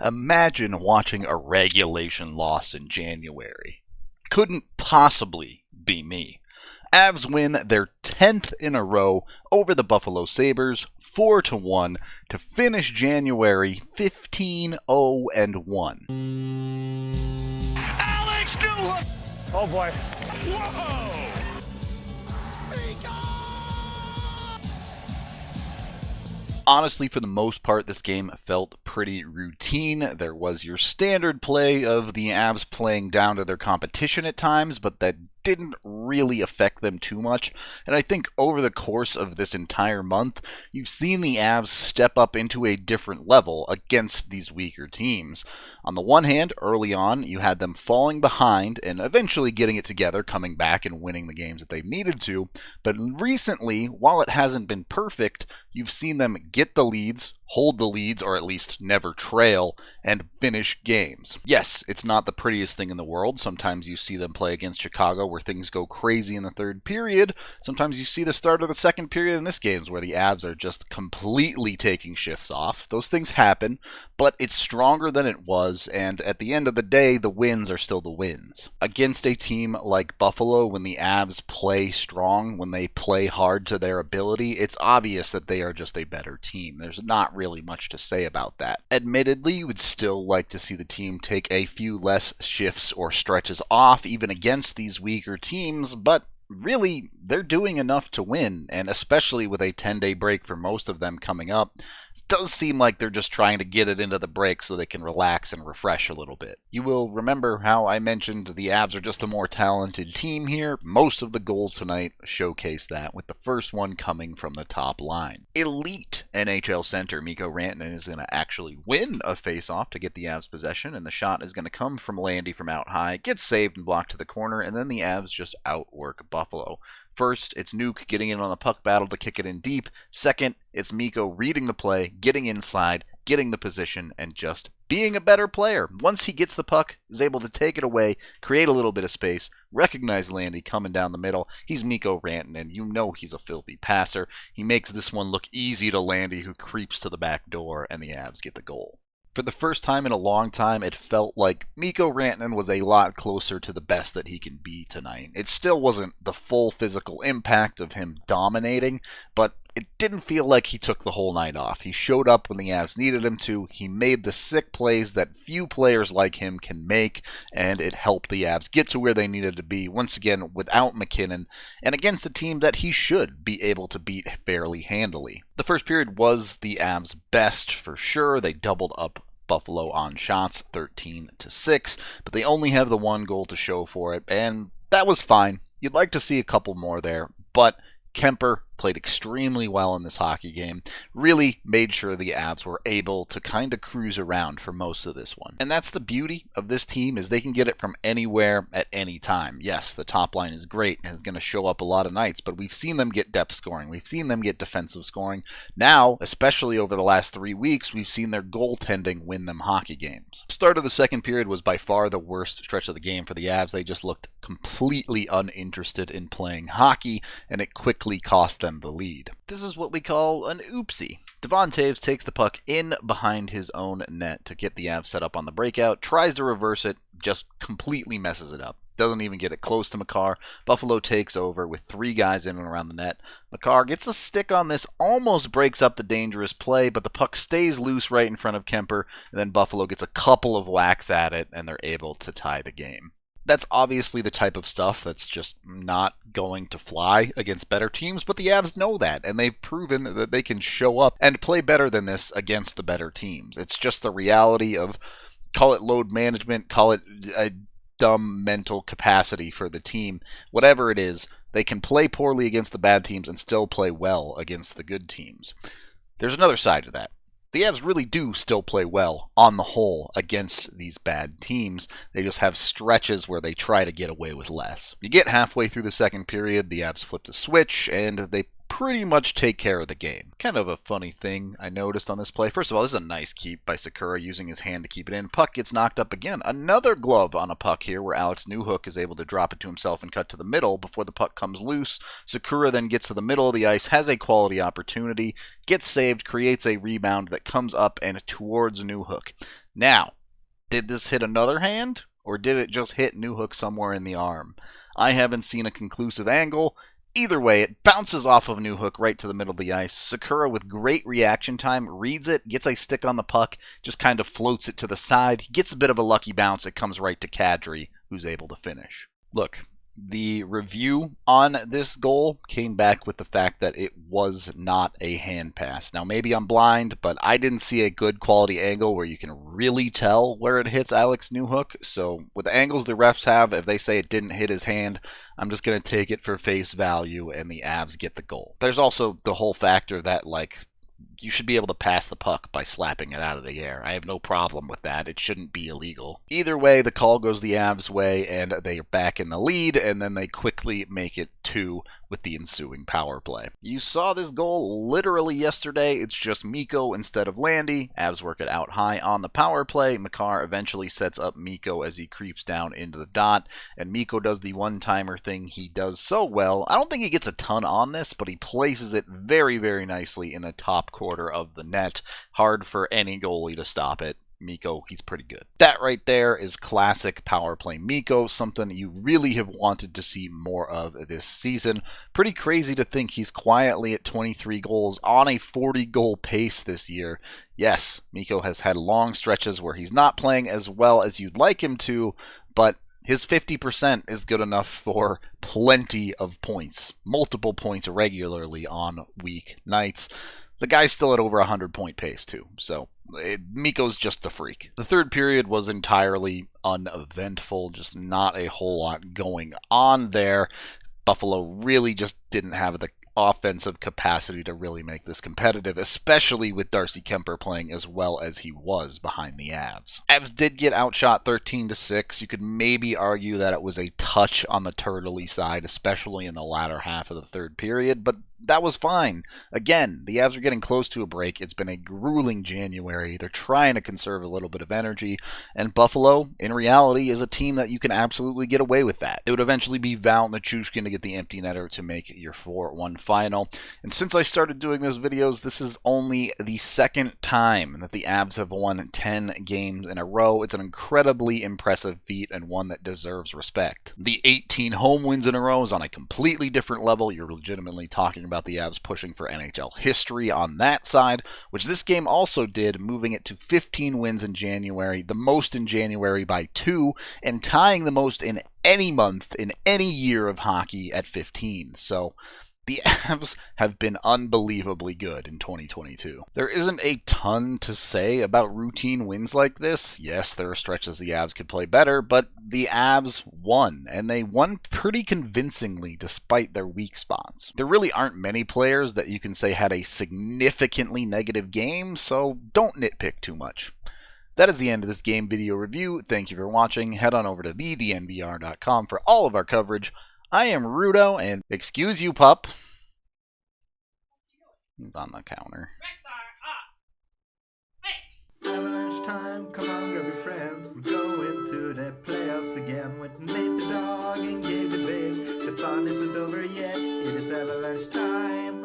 Imagine watching a regulation loss in January. Couldn't possibly be me. Avs win their 10th in a row over the Buffalo Sabres, 4-1, to finish January 15-0-1. Alex Newhook! Oh boy. Whoa! Honestly, for the most part, this game felt pretty routine. There was your standard play of the Avs playing down to their competition at times, but that didn't really affect them too much. And I think over the course of this entire month, you've seen the Avs step up into a different level against these weaker teams. On the one hand, early on, you had them falling behind and eventually getting it together, coming back and winning the games that they've needed to. But recently, while it hasn't been perfect, you've seen them get the leads, hold the leads, or at least never trail, and finish games. Yes, it's not the prettiest thing in the world. Sometimes you see them play against Chicago where things go crazy in the third period. Sometimes you see the start of the second period in this game where the Avs are just completely taking shifts off. Those things happen, but it's stronger than it was, and at the end of the day, the wins are still the wins. Against a team like Buffalo, when the Avs play strong, when they play hard to their ability, it's obvious that they are just a better team. There's not really much to say about that. Admittedly, you would still like to see the team take a few less shifts or stretches off, even against these weaker teams, but really, they're doing enough to win, and especially with a 10-day break for most of them coming up, it does seem like they're just trying to get it into the break so they can relax and refresh a little bit. You will remember how I mentioned the Avs are just a more talented team here. Most of the goals tonight showcase that, with the first one coming from the top line. Elite NHL center Mikko Rantanen is going to actually win a face-off to get the Avs possession, and the shot is going to come from Landy from out high, gets saved and blocked to the corner, and then the Avs just outwork Buffalo. First, it's Nuke getting in on the puck battle to kick it in deep. Second, it's Mikko reading the play, getting inside, getting the position, and just being a better player. Once he gets the puck, is able to take it away, create a little bit of space, recognize Landy coming down the middle. He's Mikko Rantanen. You know he's a filthy passer. He makes this one look easy to Landy, who creeps to the back door, and the Avs get the goal. For the first time in a long time, it felt like Mikko Rantanen was a lot closer to the best that he can be tonight. It still wasn't the full physical impact of him dominating, but it didn't feel like he took the whole night off. He showed up when the Avs needed him to. He made the sick plays that few players like him can make, and it helped the Avs get to where they needed to be, once again, without McKinnon, and against a team that he should be able to beat fairly handily. The first period was the Avs' best, for sure. They doubled up Buffalo on shots, 13-6, but they only have the one goal to show for it, and that was fine. You'd like to see a couple more there, but Kemper played extremely well in this hockey game, really made sure the Avs were able to kind of cruise around for most of this one. And that's the beauty of this team, is they can get it from anywhere at any time. Yes, the top line is great and is going to show up a lot of nights, but we've seen them get depth scoring. We've seen them get defensive scoring. Now, especially over the last 3 weeks, we've seen their goaltending win them hockey games. Start of the second period was by far the worst stretch of the game for the Avs. They just looked completely uninterested in playing hockey, and it quickly cost them the lead. This is what we call an oopsie. Devon Toews takes the puck in behind his own net to get the Avs set up on the breakout, tries to reverse it, just completely messes it up. Doesn't even get it close to Makar. Buffalo takes over with 3 guys in and around the net. Makar gets a stick on this, almost breaks up the dangerous play, but the puck stays loose right in front of Kemper, and then Buffalo gets a couple of whacks at it, and they're able to tie the game. That's obviously the type of stuff that's just not going to fly against better teams, but the Avs know that, and they've proven that they can show up and play better than this against the better teams. It's just the reality of, call it load management, call it a dumb mental capacity for the team, whatever it is, they can play poorly against the bad teams and still play well against the good teams. There's another side to that. The Avs really do still play well, on the whole, against these bad teams. They just have stretches where they try to get away with less. You get halfway through the second period, the Avs flip the switch, and they pretty much take care of the game. Kind of a funny thing I noticed on this play. First of all, this is a nice keep by Sakura using his hand to keep it in. Puck gets knocked up again. Another glove on a puck here where Alex Newhook is able to drop it to himself and cut to the middle before the puck comes loose. Sakura then gets to the middle of the ice, has a quality opportunity, gets saved, creates a rebound that comes up and towards Newhook. Now, did this hit another hand, or did it just hit Newhook somewhere in the arm? I haven't seen a conclusive angle. Either way, it bounces off of Newhook right to the middle of the ice. Sakura, with great reaction time, reads it, gets a stick on the puck, just kind of floats it to the side. He gets a bit of a lucky bounce. It comes right to Kadri, who's able to finish. Look, the review on this goal came back with the fact that it was not a hand pass. Now, maybe I'm blind, but I didn't see a good quality angle where you can really tell where it hits Alex Newhook. So with the angles the refs have, if they say it didn't hit his hand, I'm just going to take it for face value, and the Avs get the goal. There's also the whole factor that, like, you should be able to pass the puck by slapping it out of the air. I have no problem with that. It shouldn't be illegal. Either way, the call goes the Avs' way, and they are back in the lead, and then they quickly make it 2 with the ensuing power play. You saw this goal literally yesterday. It's just Mikko instead of Landy. Avs work it out high on the power play. Makar eventually sets up Mikko as he creeps down into the dot, and Mikko does the one-timer thing he does so well. I don't think he gets a ton on this, but he places it very, very nicely in the top quarter of the net. Hard for any goalie to stop it. Mikko, he's pretty good. That right there is classic power play Mikko, something you really have wanted to see more of this season. Pretty crazy to think he's quietly at 23 goals on a 40-goal pace this year. Yes, Mikko has had long stretches where he's not playing as well as you'd like him to, but his 50% is good enough for plenty of points. Multiple points regularly on week nights. The guy's still at over 100-point pace, too, so Mikko's just a freak. The third period was entirely uneventful, just not a whole lot going on there. Buffalo really just didn't have the offensive capacity to really make this competitive, especially with Darcy Kemper playing as well as he was behind the Avs. Avs did get outshot 13-6. You could maybe argue that it was a touch on the turtley side, especially in the latter half of the third period, but that was fine. Again, the Avs are getting close to a break. It's been a grueling January. They're trying to conserve a little bit of energy, and Buffalo, in reality, is a team that you can absolutely get away with that. It would eventually be Val Nichushkin to get the empty netter to make your 4-1 final. And since I started doing those videos, this is only the second time that the Avs have won 10 games in a row. It's an incredibly impressive feat and one that deserves respect. The 18 home wins in a row is on a completely different level. You're legitimately talking about the Avs pushing for NHL history on that side, which this game also did, moving it to 15 wins in January, the most in January by 2, and tying the most in any month in any year of hockey at 15. So the Avs have been unbelievably good in 2022. There isn't a ton to say about routine wins like this. Yes, there are stretches the Avs could play better, but the Avs won, and they won pretty convincingly despite their weak spots. There really aren't many players that you can say had a significantly negative game, so don't nitpick too much. That is the end of this game video review. Thank you for watching. Head on over to DNVR.com for all of our coverage. I am Rudo, and excuse you, pup. He's on the counter. Avalanche time, come on, grab your friends. We're going to the playoffs again with Nate the dog and Gabe the big. The fun isn't over yet. It is Avalanche time.